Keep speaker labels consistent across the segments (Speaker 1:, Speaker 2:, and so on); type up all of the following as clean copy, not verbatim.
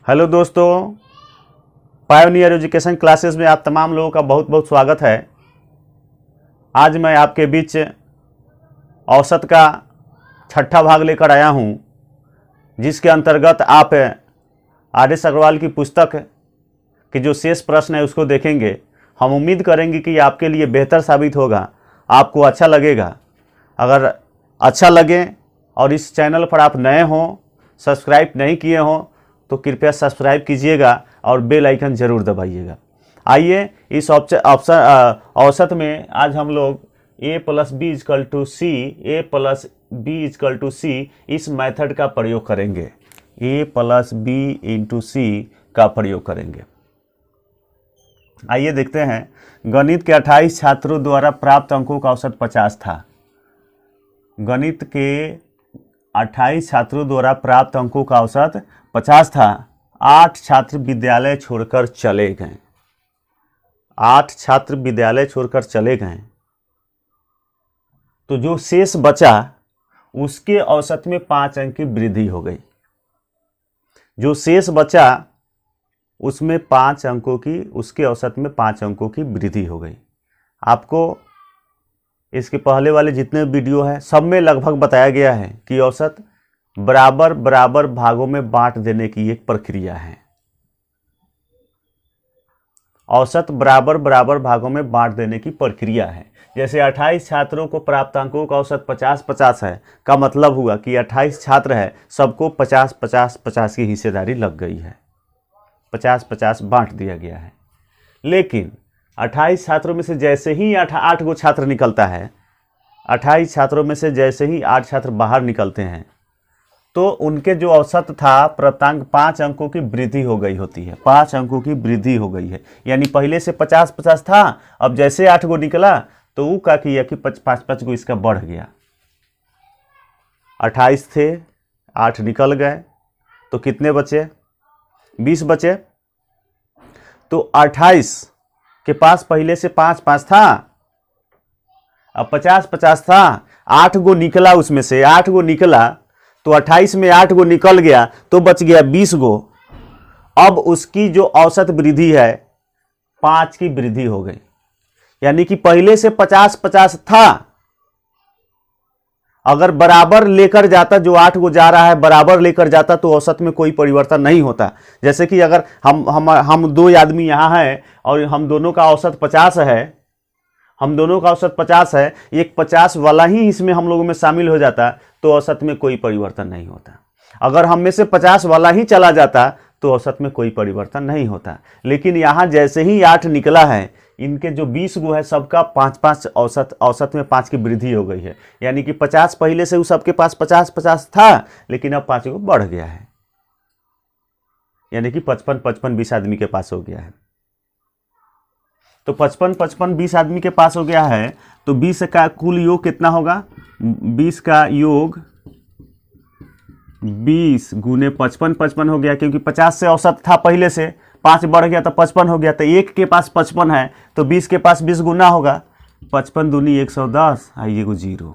Speaker 1: Hello दोस्तों, pioneer education classes में आप तमाम लोगों का बहुत बहुत स्वागत है। आज मैं आपके बीच औसत का छठा भाग लेकर आया हूं, जिसके अंतर्गत आप आर.एस. अग्रवाल की पुस्तक के जो शेष प्रश्न है उसको देखेंगे। हम उम्मीद करेंगे कि आपके लिए बेहतर साबित होगा, आपको अच्छा लगेगा। अगर अच्छा लगे और इस चैनल पर आप नए हों, सब्सक्राइब नहीं किए हों, तो कृपया सब्सक्राइब कीजिएगा और बेल आइकन ज़रूर दबाइएगा। आइए इस औसत में आज हम लोग a + b = c, a + b = c इस मेथड का प्रयोग करेंगे। a + b × c का प्रयोग करेंगे। आइए देखते हैं। गणित के 28 छात्रों द्वारा प्राप्त अंकों का औसत 50 था। गणित के 28 छात्रों द्वारा प्राप्त अंकों का औसत 50 था। 8 छात्र विद्यालय छोड़कर चले गए। 8 छात्र विद्यालय छोड़कर चले गए, तो जो शेष बचा उसके औसत में 5 अंक की वृद्धि हो गई। जो शेष बचा उसमें 5 अंकों की, उसके औसत में 5 अंकों की वृद्धि हो गई। आपको इसके पहले वाले जितने वीडियो हैं सब में लगभग बताया गया है कि औसत बराबर बराबर भागों में बांट देने की एक प्रक्रिया है। औसत बराबर बराबर भागों में बांट देने की प्रक्रिया है। जैसे 28 छात्रों को प्राप्त अंकों का औसत 50-50 है, का मतलब हुआ कि 28 छात्र है, सबको 50-50-50 की हिस्सेदारी लग गई है। 50-50 बांट दिया गया है। लेकिन 28 छात्रों में से जैसे ही 8 गो छात्र निकलता है, 28 छात्रों में से जैसे ही 8 छात्र बाहर निकलते हैं, तो उनके जो औसत था प्राप्तांक 5 अंकों की वृद्धि हो गई होती है। 5 अंकों की वृद्धि हो गई है, यानी पहले से 50-50 था, अब जैसे 8 गो निकला तो वो क्या किया कि 5-5 गो इसका बढ़ गया। 28 थे, 8 निकल गए, तो कितने बचे? 20 बचे। तो 28 के पास पहले से 5-5 था, अब 50-50 था, 8 गो निकला, उसमें से 8 गो निकला, तो 28 में 8 गो निकल गया, तो बच गया 20 गो। अब उसकी जो औसत वृद्धि है 5 की वृद्धि हो गई, यानी कि पहले से 50-50 था। अगर बराबर लेकर जाता, जो 8 गो जा रहा है बराबर लेकर जाता, तो औसत में कोई परिवर्तन नहीं होता। जैसे कि अगर हम 2 आदमी यहाँ हैं और हम दोनों का औसत 50 है, हम दोनों का औसत 50 है, एक 50 वाला ही इसमें हम लोगों में शामिल हो जाता, तो औसत में कोई परिवर्तन नहीं होता। अगर हम में से 50 वाला ही चला जाता तो औसत में कोई परिवर्तन नहीं होता। लेकिन यहाँ जैसे ही 8 निकला है, इनके जो 20 गो है सबका 5-5 औसत में 5 की वृद्धि हो गई है। यानी कि 50 पहले से सबके पास 50-50 था, लेकिन अब 5 गो बढ़ गया है, यानी कि 55-55 20 आदमी के पास हो गया है। तो 55-55 20 आदमी के पास हो गया है, तो 20 का कुल योग कितना होगा? 20 का योग 20 गुने 55-55 हो गया, क्योंकि 50 से औसत था पहले से, 5 बढ़ गया तो 55 हो गया। तो एक के पास 55 है, तो 20 के पास 20 गुना होगा। 55 दूनी 110, आइए को 0।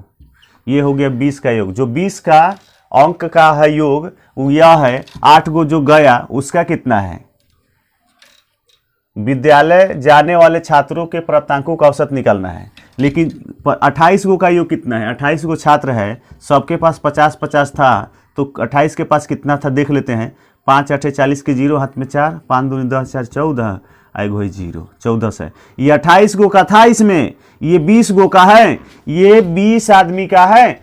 Speaker 1: ये हो गया 20 का योग। जो 20 का अंक का है योग वो यह है। 8 गो जो गया उसका कितना है? विद्यालय जाने वाले छात्रों के प्राप्तांकों का औसत निकालना है। लेकिन 28 गो का योग कितना है? 28 गो छात्र है, सबके पास 50-50 था, तो 28 के पास कितना था देख लेते हैं। 5 8 40 के 0, हाथ में 4, 5 दूनी 10 4 14, आएगा वही 0, 14 है। ये 28 गो का था, इसमें ये 20 गो का है, ये 20 आदमी का है,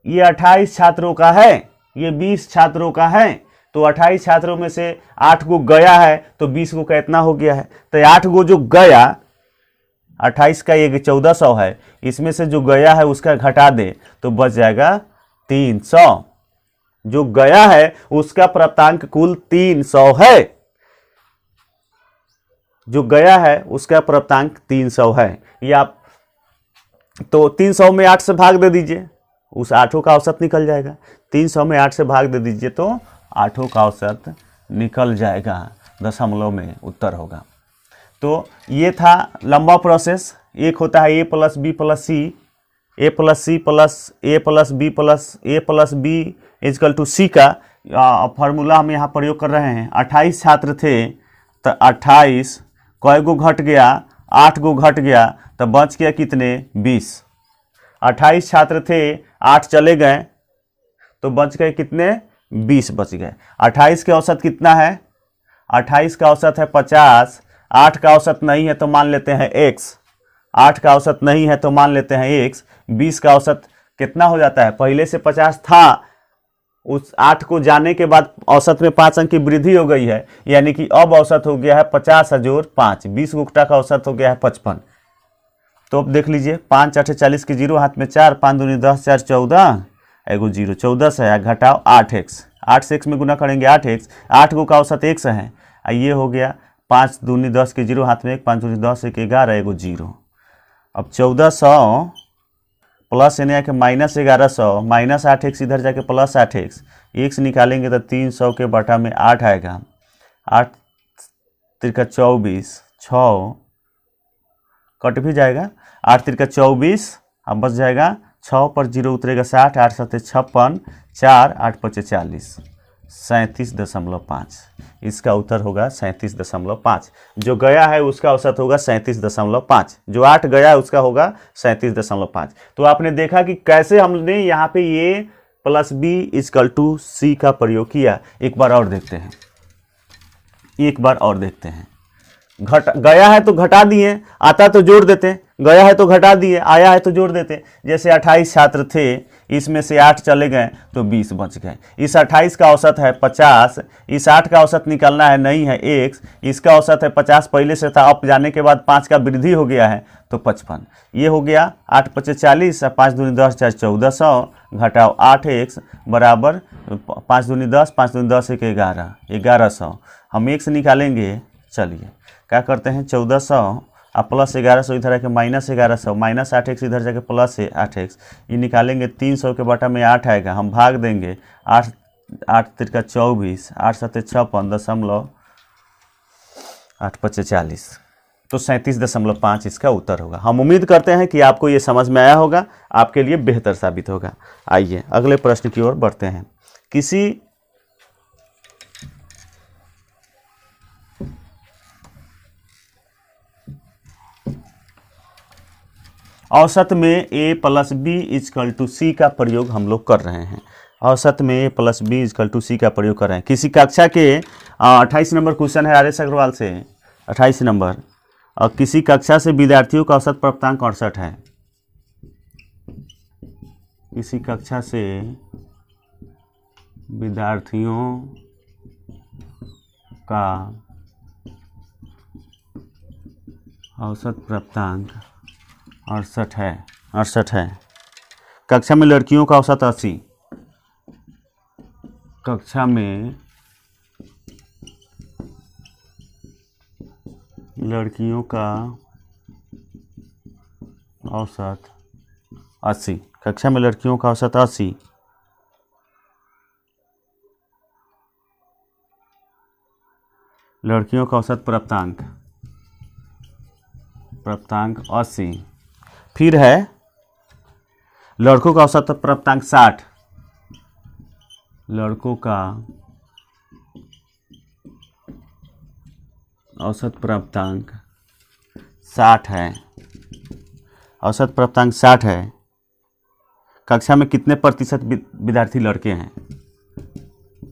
Speaker 1: ये 28 छात्रों का है, ये 20 छात्रों का है। तो 28 छात्रों में से 8 गो गया है, तो 20 गो का इतना हो गया है। तो 8 गो जो गया, 28 का ये 1400 है, इसमें से जो गया है उसका घटा दे तो बच जाएगा 300। जो गया है उसका प्राप्तांक कुल 300 है। जो गया है उसका प्राप्तांक 300 है। ये आप तो 300 में 8 से भाग दे दीजिए, उस 8 का औसत निकल जाएगा। 300 में 8 से भाग दे दीजिए तो 8 का औसत निकल जाएगा, दशमलव में उत्तर होगा। तो ये था लंबा प्रोसेस। एक होता है a + b + c, a + c + a + b + a + b = c का फार्मूला हम यहाँ प्रयोग कर रहे हैं। 28 छात्र थे तो 28 कई गो घट गया, 8 गो घट गया, तो बच गया कितने? 20। 28 छात्र थे, 8 चले गए तो बच गए कितने? 20 बच गए। 28 का औसत कितना है? 28 का औसत है 50। 8 का औसत नहीं है तो मान लेते हैं x। 8 का औसत नहीं है तो मान लेते हैं x। 20 का औसत कितना हो जाता है? पहले से 50 था, उस 8 को जाने के बाद औसत में 5 अंक की वृद्धि हो गई है, यानी कि अब औसत हो गया है 50 जोड़ 5, 20 गुप्ता का औसत हो गया है 55। तो अब देख लीजिए, 5 8 40 के 0 हाथ में 4, 5 दूनी 10, 4 14, एगो 0 14 से है, घटाओ 8x। 8 से x में गुना करेंगे 8x, 8 गो का औसत x है। ये हो गया 5 दूनी 10 के 0 हाथ में 1, 5 दूनी 10 1 11, एगो 0। अब 1400 प्लस यानी कि माइनस 1100, माइनस 8x इधर जाके प्लस 8x, x निकालेंगे तो 300 के बटा में 8 आएगा। 8 तिरका 24, 6 कट भी जाएगा, 8 तिरका 24, अब बच जाएगा 6 पर 0 उतरेगा 60, 8 7 56, 4 8 5 40, 37.5। इसका उत्तर होगा 37.5। जो गया है उसका औसत होगा 37.5, जो 8 गया है उसका होगा 37.5। तो आपने देखा कि कैसे हमने यहाँ पे ये plus B equal to C का प्रयोग किया। एक बार और देखते हैं, एक बार और देखते हैं। गया है तो घटा दिए, आता तो जोड़ देते, गया है तो घटा दिए, आया है तो जोड़ देते। जैसे 28 छात्र थे, इसमें से 8 चले गए तो 20 बच गए। इस 28 का औसत है 50, इस 8 का औसत निकालना है, नहीं है x, इसका औसत है 50 पहले से था, अब जाने के बाद 5 का वृद्धि हो गया है तो 55। ये हो गया 8 5 40, 5 दूनी 10 4 1400, घटाओ 8x बराबर 5 दूनी 10, 5 दूनी 10 1 11, 1100। हम x निकालेंगे, चलिए क्या करते हैं, 1400 और प्लस 1100 इधर आके माइनस 1100, माइनस 8x इधर जाके प्लस 8x, ये निकालेंगे 300 के बटा में 8 आएगा। हम भाग देंगे, 8 8 तिरका 24, 8 7 56, 8 5 40, तो 37.5 इसका उत्तर होगा। हम उम्मीद करते हैं कि आपको ये समझ में आया होगा, आपके लिए बेहतर साबित होगा। आइए अगले प्रश्न की ओर बढ़ते हैं। किसी औसत में a plus B equal to C का प्रयोग हम लोग कर रहे हैं। औसत में a plus B equal to C का प्रयोग कर रहे हैं। किसी कक्षा के 28 नंबर क्वेश्चन है आर.एस. अग्रवाल से, 28 नंबर। और किसी कक्षा से विद्यार्थियों का औसत प्राप्तांक 68 है। किसी कक्षा से विद्यार्थियों का औसत प्राप्तांक 68 है। कक्षा में लड़कियों का औसत 80। कक्षा में लड़कियों का औसत 80। कक्षा में लड़कियों का औसत 80। लड़कियों का औसत प्राप्तांक 80। फिर है लड़कों का औसत प्राप्तांक 60। लड़कों का औसत प्राप्तांक 60 है। औसत प्राप्तांक 60 है। कक्षा में कितने प्रतिशत विद्यार्थी लड़के हैं?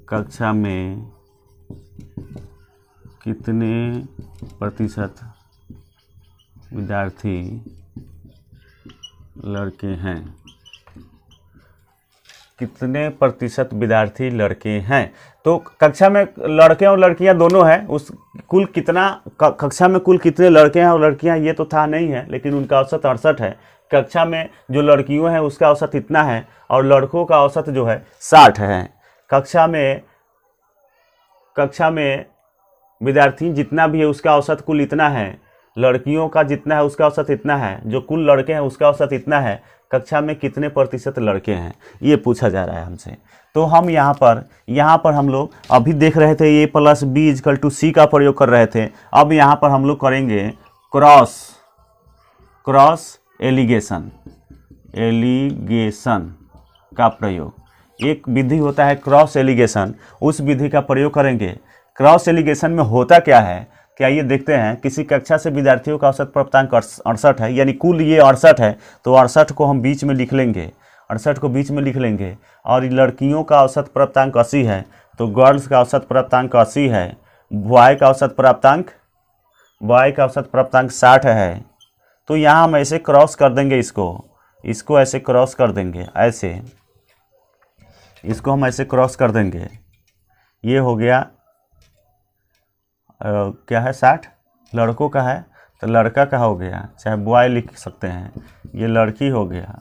Speaker 1: कक्षा में कितने प्रतिशत विद्यार्थी लड़के हैं? कितने प्रतिशत विद्यार्थी लड़के हैं? तो कक्षा में लड़के और लड़कियां दोनों हैं, उस कुल कितना कक्षा में कुल कितने लड़के हैं और लड़कियां ये तो था नहीं है, लेकिन उनका औसत 68 है। कक्षा में जो लड़कियों हैं उसका औसत इतना है और लड़कों का औसत जो है 60 है। कक्षा में विद्यार्थी जितना भी है उसका औसत कुल इतना है, लड़कियों का जितना है उसका औसत इतना है, जो कुल लड़के हैं उसका औसत इतना है। कक्षा में कितने प्रतिशत लड़के हैं ये पूछा जा रहा है हमसे। तो हम यहाँ पर हम लोग अभी देख रहे थे ए plus B equal to C का प्रयोग कर रहे थे। अब यहाँ पर हम लोग करेंगे क्रॉस एलिगेशन का प्रयोग। एक विधि होता है क्रॉस एलिगेशन, उस विधि का प्रयोग करेंगे। क्रॉस एलिगेशन में होता क्या है, क्या ये देखते हैं। किसी कक्षा से विद्यार्थियों का औसत प्राप्तांक 68 है, यानी कुल ये 68 है, तो 68 को हम बीच में लिख लेंगे, 68 को बीच में लिख लेंगे। और लड़कियों का औसत प्राप्तांक 80 है, तो गर्ल्स का औसत प्राप्तांक 80 है। बॉय का औसत प्राप्तांक 60 है। तो यहाँ हम ऐसे क्रॉस कर देंगे, इसको ऐसे क्रॉस कर देंगे, ऐसे इसको हम ऐसे क्रॉस कर देंगे। ये हो गया क्या है 60 लड़कों का है, तो लड़का का हो गया, चाहे बॉय लिख सकते हैं, ये लड़की हो गया।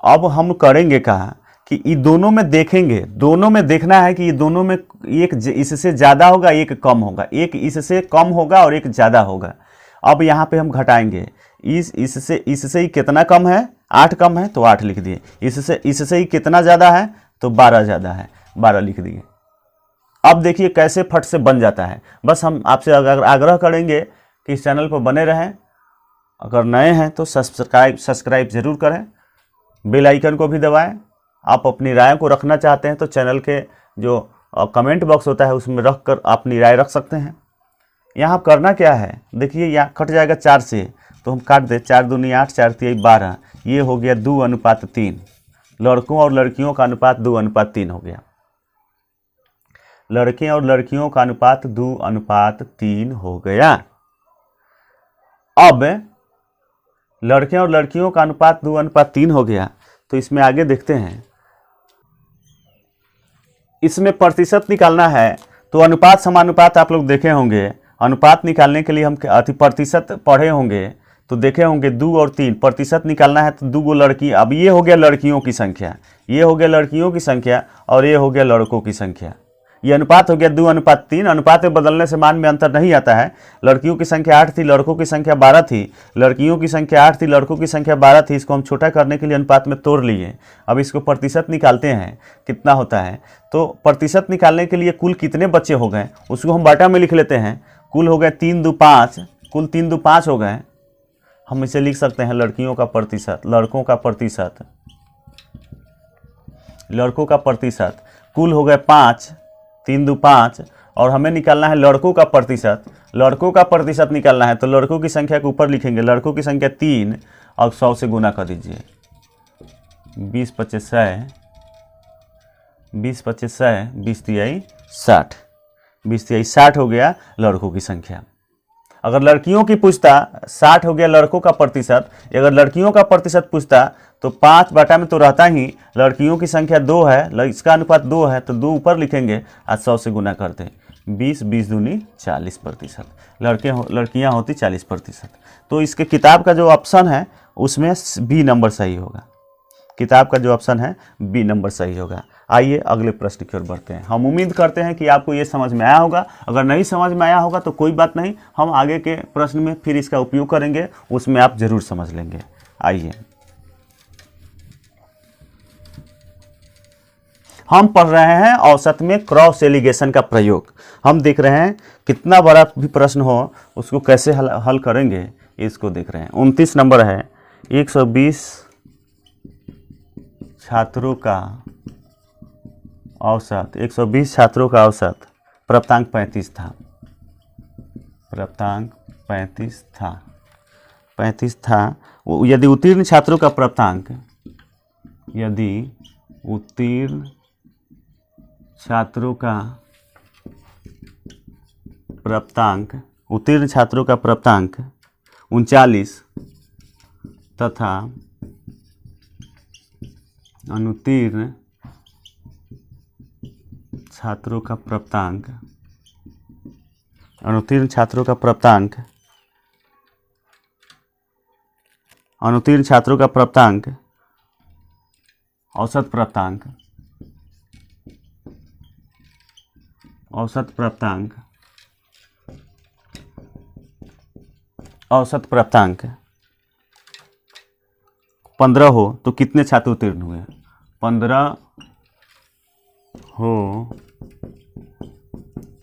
Speaker 1: अब हम करेंगे कहा कि ये दोनों में देखेंगे, दोनों में देखना है कि ये दोनों में एक इससे ज़्यादा होगा, एक कम होगा, एक इससे कम होगा और एक ज़्यादा होगा। अब यहाँ पे हम घटाएंगे, इससे ही कितना कम है, 8 कम है तो 8 लिख दिए। इससे ही कितना ज़्यादा है, तो 12 ज़्यादा है, 12 लिख दिए। अब देखिए कैसे फट से बन जाता है। बस हम आपसे अगर आग्रह करेंगे कि इस चैनल पर बने रहें, अगर नए हैं तो सब्सक्राइब ज़रूर करें, बेल आइकन को भी दबाएं। आप अपनी राय को रखना चाहते हैं तो चैनल के जो कमेंट बॉक्स होता है उसमें रख कर अपनी राय रख सकते हैं। यहाँ करना क्या है, देखिए यहाँ कट जाएगा 4 से, तो हम काट दे, 4 दूनी 8, 4 तिहाई 12, ये हो गया 2:3। लड़कों और लड़कियों का अनुपात 2:3 हो गया। लड़के और लड़कियों का अनुपात 2:3 हो गया। अब लड़के और लड़कियों का अनुपात 2:3 हो गया, तो इसमें आगे देखते हैं। इसमें प्रतिशत निकालना है, तो अनुपात समानुपात आप लोग देखे होंगे। अनुपात निकालने के लिए हम प्रतिशत पढ़े होंगे, तो देखे होंगे 2 और 3 प्रतिशत निकालना है, तो 2 गो लड़की। अब ये हो गया लड़कियों की संख्या, ये हो गया लड़कियों की संख्या, और ये हो गया लड़कों की संख्या। ये अनुपात हो गया 2:3। अनुपात में बदलने से मान में अंतर नहीं आता है। लड़कियों की संख्या 8 थी, लड़कों की संख्या 12 थी। लड़कियों की संख्या 8 थी, लड़कों की संख्या 12 थी। इसको हम छोटा करने के लिए अनुपात में तोड़ लिए। अब इसको प्रतिशत निकालते हैं कितना होता है। तो प्रतिशत निकालने के लिए कुल कितने बच्चे हो गए उसको हम बाटा में लिख लेते हैं। कुल हो गए 3 2 5, कुल 3 2 5 हो गए। हम इसे लिख सकते हैं लड़कियों का प्रतिशत, लड़कों का प्रतिशत, लड़कों का प्रतिशत। कुल हो गए 5, 3 2 5, और हमें निकालना है लड़कों का प्रतिशत। लड़कों का प्रतिशत निकालना है, तो लड़कों की संख्या के ऊपर लिखेंगे, लड़कों की संख्या 3 और 100 से गुना कर दीजिए। 20 25 100, 20 25 100, 20 तिहाई 60, 20 तिहाई 60 हो गया लड़कों की संख्या। अगर लड़कियों की पूछता 60 हो गया लड़कों का प्रतिशत। अगर लड़कियों का प्रतिशत पूछता तो 5 बाटा में तो रहता ही, लड़कियों की संख्या 2 है, इसका अनुपात 2 है, तो 2 ऊपर लिखेंगे और 100 से गुना करते। 20 20 दूनी 40%, लड़कियां होती 40%। तो इसके किताब का जो ऑप्शन है उसमें बी नंबर सही होगा। किताब का जो ऑप्शन है बी नंबर सही होगा। आइए अगले प्रश्न की ओर बढ़ते हैं। हम उम्मीद करते हैं कि आपको ये समझ में आया होगा। अगर नहीं समझ में आया होगा तो कोई बात नहीं, हम आगे के प्रश्न में फिर इसका उपयोग करेंगे, उसमें आप जरूर समझ लेंगे। आइए हम पढ़ रहे हैं औसत में क्रॉस एलिगेशन का प्रयोग। हम देख रहे हैं कितना बड़ा भी प्रश्न हो उसको कैसे हल करेंगे, इसको देख रहे हैं। 29 नंबर है। 120 छात्रों का औसत, 120 छात्रों का औसत प्राप्तांक 35 था। प्राप्तांक 35 था, 35 था। यदि उत्तीर्ण छात्रों का प्राप्तांक, यदि उत्तीर्ण छात्रों का प्राप्तांक, उत्तीर्ण छात्रों का प्राप्तांक 39 तथा अनुत्तीर्ण छात्रों का प्राप्तांक, अनुत्तीर्ण छात्रों का प्राप्तांक, अनुत्तीर्ण छात्रों का प्राप्तांक, औसत प्राप्तांक, औसत प्राप्तांक, औसत प्राप्तांक 15 हो तो कितने छात्र उत्तीर्ण हुए? 15 हो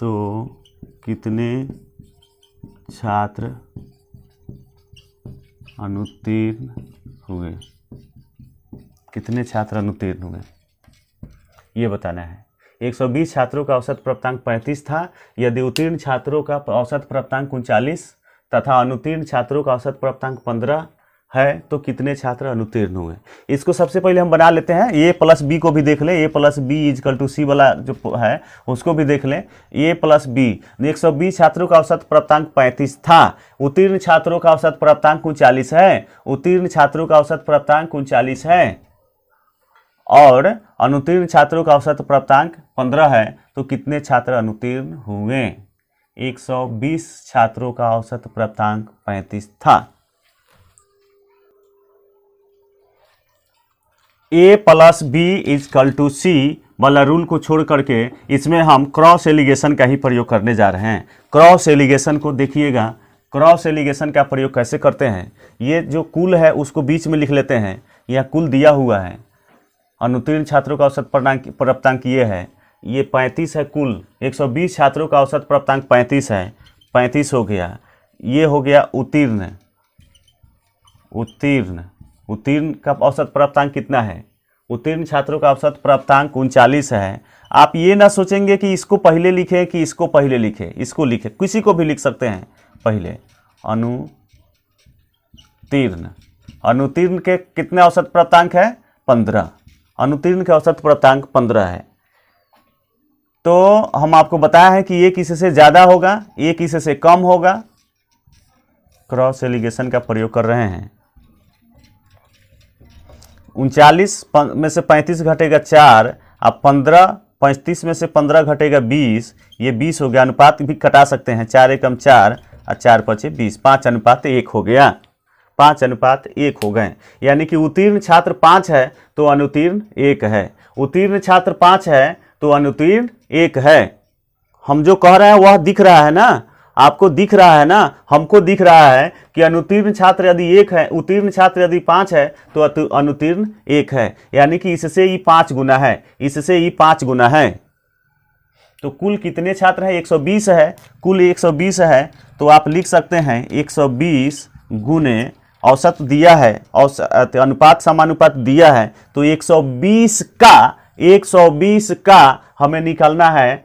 Speaker 1: तो कितने छात्र अनुत्तीर्ण हुए? कितने छात्र अनुत्तीर्ण हुए? ये बताना है। 120 छात्रों का औसत प्राप्तांक 35 था। यदि उत्तीर्ण छात्रों का औसत प्राप्तांक 39 तथा अनुत्तीर्ण छात्रों का औसत प्राप्तांक 15 है तो कितने छात्र अनुत्तीर्ण हुए। इसको सबसे पहले हम बना लेते हैं। ए प्लस बी को भी देख लें। ए प्लस बी इजकल टू सी वाला जो है उसको भी देख लें। ए प्लस बी, 120 छात्रों का औसत प्राप्तांक 35 था। उत्तीर्ण छात्रों का औसत प्राप्तांक 39 है। उत्तीर्ण छात्रों का औसत प्राप्तांक 39 है और अनुत्तीर्ण छात्रों का औसत प्राप्तांक 15 है तो कितने छात्र अनुत्तीर्ण हुए। 120 छात्रों का औसत प्राप्तांक 35 था। ए प्लस बी इजकल टू सी वाला रूल को छोड़ करके इसमें हम क्रॉस एलिगेशन का ही प्रयोग करने जा रहे हैं। क्रॉस एलिगेशन को देखिएगा, क्रॉस एलिगेशन का प्रयोग कैसे करते हैं। ये जो कुल है उसको बीच में लिख लेते हैं। यह कुल दिया हुआ है। अनुत्तीर्ण छात्रों का औसत प्राप्तांक ये है, ये 35 है कुल। 120 छात्रों का औसत प्राप्तांक 35 है, 35 हो गया। ये हो गया उत्तीर्ण। उत्तीर्ण का औसत प्राप्तांक कितना है। उत्तीर्ण छात्रों का औसत प्राप्तांक 39 है। आप ये ना सोचेंगे कि इसको पहले लिखें कि इसको पहले लिखें, इसको लिखें, किसी को भी लिख सकते हैं पहले। अनुत्तीर्ण के कितने औसत प्राप्तांक है, 15। अनुत्तीर्ण के औसत प्राप्तांक 15 है। तो हम आपको बताया है कि ये किसी से ज़्यादा होगा, ये किसी से कम होगा। क्रॉस एलिगेशन का प्रयोग कर रहे हैं। 39 में से 35 घटेगा 4, अब 15, 35 में से 15 घटेगा 20, ये 20 हो गया। अनुपात भी कटा सकते हैं, 4 एकम 4 और 4 पचे 20, 5:1 हो गया। 5:1 हो गए। यानी कि उत्तीर्ण छात्र 5 है तो अनुत्तीर्ण 1 है। उत्तीर्ण छात्र 5 है तो अनुत्तीर्ण 1 है। हम जो कह रहे हैं वह दिख रहा है ना, आपको दिख रहा है ना, हमको दिख रहा है कि अनुत्तीर्ण छात्र यदि 1 है, उत्तीर्ण छात्र यदि 5 है तो अनुत्तीर्ण 1 है। यानी कि इससे ही 5 गुना है, इससे ही 5 गुना है। तो कुल कितने छात्र हैं, 120 है। कुल 120 है तो आप लिख सकते हैं 120 गुने औसत दिया है, औसत अनुपात समानुपात दिया है तो 120 का हमें निकालना है।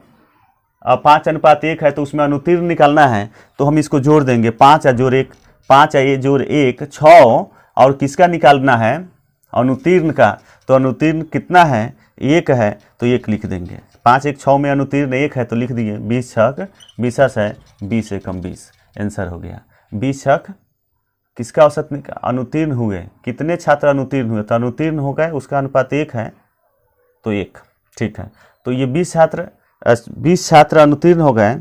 Speaker 1: 5:1 है तो उसमें अनुत्तीर्ण निकालना है तो हम इसको जोड़ देंगे। 5 जोड़ 1, 5 ये जोड़ 1 6, और किसका निकालना है, अनुत्तीर्ण का। तो अनुत्तीर्ण कितना है, 1 है तो 1 लिख देंगे। 5 1 6 में अनुत्तीर्ण 1 है तो लिख दिए। 20 छक 20 है, 20 एकम 20, आंसर हो गया। 20 छक किसका औसत अनुत्तीर्ण हुए, कितने छात्र अनुत्तीर्ण हुए, तो अनुत्तीर्ण हो गए, उसका अनुपात 1 है तो 1। ठीक है, तो ये 20 छात्र अनुत्तीर्ण हो गए।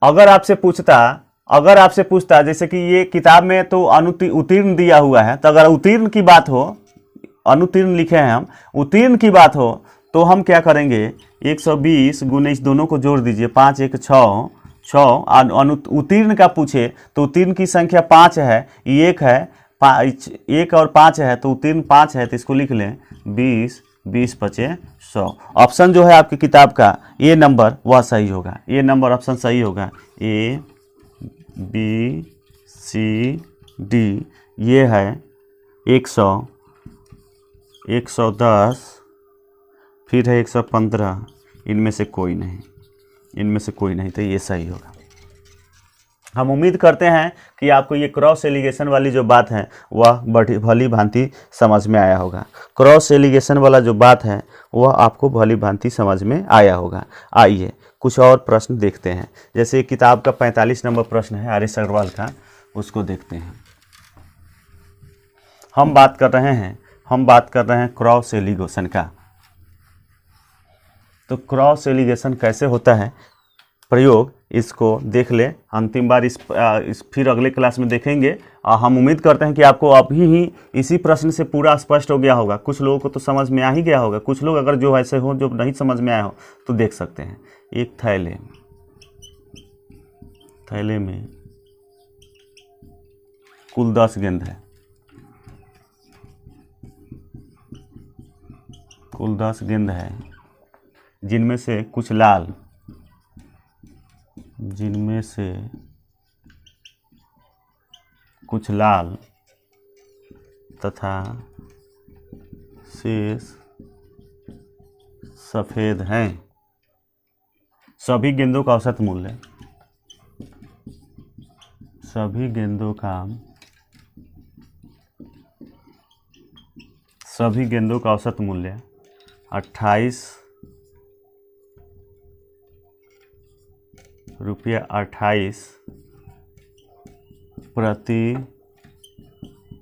Speaker 1: अगर आपसे पूछता जैसे कि ये किताब में तो उत्तीर्ण दिया हुआ है, तो अगर उत्तीर्ण की बात हो, अनुत्तीर्ण लिखे हैं हम, उत्तीर्ण की बात हो तो हम क्या करेंगे, 120 गुने इस दोनों को जोड़ दीजिए। 5 1 6, उत्तीर्ण का पूछे तो उत्तीर्ण की संख्या 5 है, 1 है, 1 और 5 है तो उत्तीर्ण 5 है, तो इसको लिख लें 20 20 पचे 100। ऑप्शन जो है आपकी किताब का ए नंबर वह सही होगा, ए नंबर ऑप्शन सही होगा। ए बी सी डी ये है 100, 110, फिर है 115, इनमें से कोई नहीं, तो ये सही होगा। हम उम्मीद करते हैं कि आपको ये क्रॉस एलिगेशन वाली जो बात है वह भली भांति समझ में आया होगा। क्रॉस एलिगेशन वाला जो बात है वह आपको भली भांति समझ में आया होगा। आइए कुछ और प्रश्न देखते हैं। जैसे किताब का 45 नंबर प्रश्न है आर.एस. अग्रवाल का, उसको देखते हैं। हम बात कर रहे हैं क्रॉस एलिगेशन का। तो क्रॉस एलिगेशन कैसे होता है प्रयोग, इसको देख ले। अंतिम बार इस फिर अगले क्लास में देखेंगे। हम उम्मीद करते हैं कि आपको अभी ही इसी प्रश्न से पूरा स्पष्ट हो गया होगा। कुछ लोगों को तो समझ में आ ही गया होगा, कुछ लोग अगर जो ऐसे हो जो नहीं समझ में आया हो तो देख सकते हैं। एक थैले में कुल 10 गेंद है, कुल 10 गेंद है, जिनमें से कुछ लाल, जिनमें से कुछ लाल तथा शेष सफ़ेद हैं। सभी गेंदों का औसत मूल्य, सभी गेंदों का औसत मूल्य 28 रुपया 28 प्रति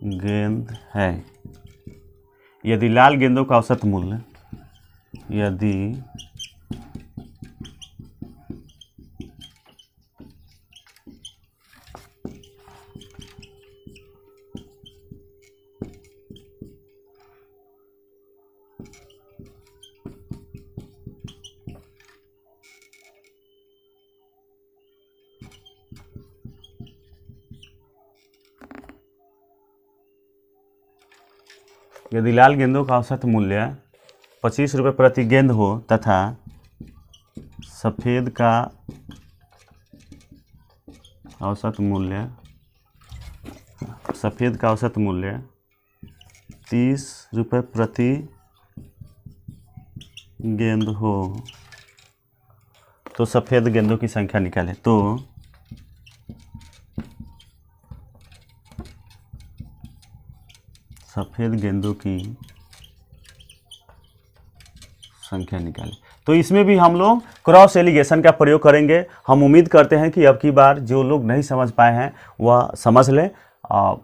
Speaker 1: गेंद है। यदि लाल गेंदों का औसत मूल्य, यदि लाल गेंदों का औसत मूल्य 25 रुपये प्रति गेंद हो तथा सफ़ेद का औसत मूल्य 30 रुपये प्रति गेंद हो, तो सफ़ेद गेंदों की संख्या निकालें। तो सफ़ेद गेंदों की संख्या निकालें। तो इसमें भी हम लोग क्रॉस एलिगेशन का प्रयोग करेंगे। हम उम्मीद करते हैं कि अब की बार जो लोग नहीं समझ पाए हैं वह समझ लें।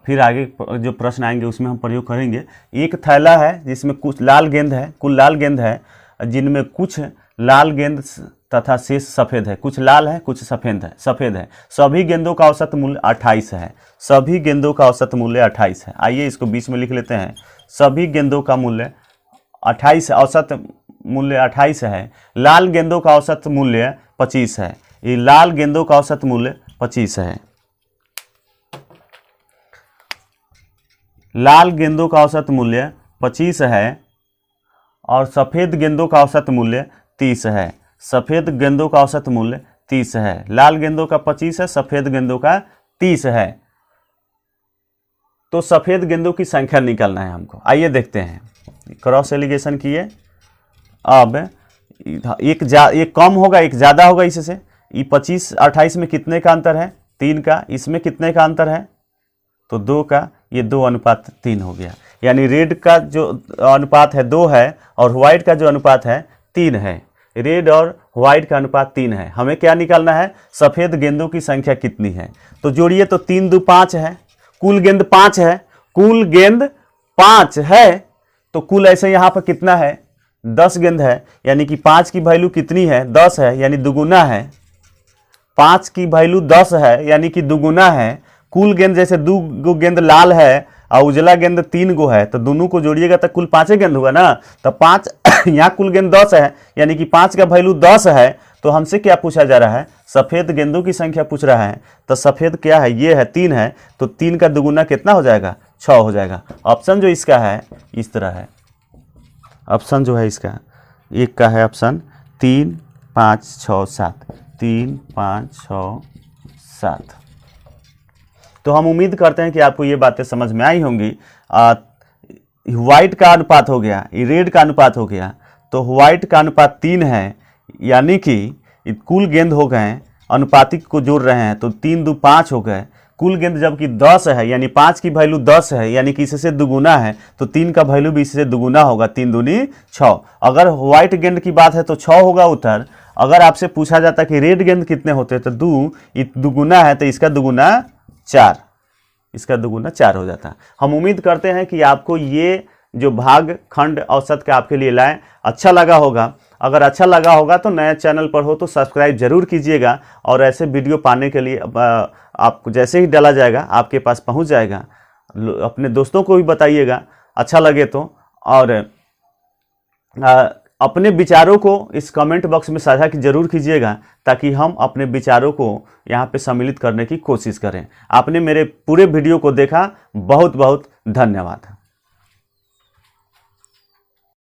Speaker 1: फिर आगे जो प्रश्न आएंगे उसमें हम प्रयोग करेंगे। एक थैला है जिसमें कुछ लाल गेंद है, कुल लाल गेंद है, जिनमें कुछ लाल गेंद तथा शेष सफ़ेद है। कुछ लाल है, कुछ सफ़ेद है। सभी गेंदों का औसत मूल्य 28 है। सभी गेंदों का औसत मूल्य 28 है। आइए इसको बीच में लिख लेते हैं। सभी गेंदों का मूल्य 28, औसत मूल्य 28 है। लाल गेंदों का औसत मूल्य 25 है। ये लाल गेंदों का औसत मूल्य 25 है। लाल गेंदों का औसत मूल्य 25 है और सफ़ेद गेंदों का औसत मूल्य 30 है। सफ़ेद गेंदों का औसत मूल्य 30 है। लाल गेंदों का 25 है, सफ़ेद गेंदों का 30 है। तो सफ़ेद गेंदों की संख्या निकालना है हमको। आइए देखते हैं। क्रॉस एलिगेशन किए। अब एक कम होगा, एक ज़्यादा होगा। इससे ये 25-28 में कितने का अंतर है? 3 का। इसमें कितने का अंतर है? तो 2 का। ये 2:3 हो गया। यानी रेड का जो अनुपात है 2 है और व्हाइट का जो अनुपात है 3 है। रेड और व्हाइट का अनुपात 3 है। हमें क्या निकालना है? सफ़ेद गेंदों की संख्या कितनी है। तो जोड़िए तो 3 2 5 है। कुल गेंद 5 है। कुल गेंद 5 है तो कुल ऐसे यहाँ पर कितना है? 10 गेंद है। यानी कि 5 की वैल्यू कितनी है? 10 है, यानी दुगुना है। 5 की वैल्यू 10 है यानी कि दुगुना है। कुल गेंद जैसे 2 गेंद लाल है और उजला गेंद 3 गो है, तो दोनों को जोड़िएगा तो कुल 5 गेंद होगा ना। तो 5 यहाँ कुल गेंद 10 है यानी कि 5 का वैल्यू 10 है। तो हमसे क्या पूछा जा रहा है? सफ़ेद गेंदों की संख्या पूछ रहा है। तो सफ़ेद क्या है? ये है 3 है। तो 3 का दुगुना कितना हो जाएगा? 6 हो जाएगा। ऑप्शन जो इसका है इस तरह है। ऑप्शन जो है इसका एक का है ऑप्शन 3 5 6 7। 3 5 6 7। तो हम उम्मीद करते हैं कि आपको ये बातें समझ में आई होंगी। व्हाइट का अनुपात हो गया, ये रेड का अनुपात हो गया। तो व्हाइट का अनुपात 3 है यानी कि कुल गेंद हो गए, अनुपातिक को जोड़ रहे हैं तो 3 2 5 हो गए। कुल गेंद जबकि 10 है यानी 5 की वैल्यू 10 है यानी कि इससे दुगुना है, तो 3 का वैल्यू भी इससे दुगुना होगा। 3 दूनी 6। अगर व्हाइट गेंद की बात है तो 6 होगा उत्तर। अगर आपसे पूछा जाता कि रेड गेंद कितने होते हैं तो दुगुना है तो इसका दुगुना 4। इसका दुगुना 4 हो जाता है। हम उम्मीद करते हैं कि आपको ये जो भाग खंड औसत का आपके लिए लाएं अच्छा लगा होगा। अगर अच्छा लगा होगा तो नया चैनल पर हो तो सब्सक्राइब जरूर कीजिएगा और ऐसे वीडियो पाने के लिए आपको जैसे ही डाला जाएगा आपके पास पहुंच जाएगा। अपने दोस्तों को भी बताइएगा अच्छा लगे तो, और अपने विचारों को इस कमेंट बॉक्स में साझा जरूर कीजिएगा ताकि हम अपने विचारों को यहाँ पे सम्मिलित करने की कोशिश करें। आपने मेरे पूरे वीडियो को देखा, बहुत बहुत धन्यवाद।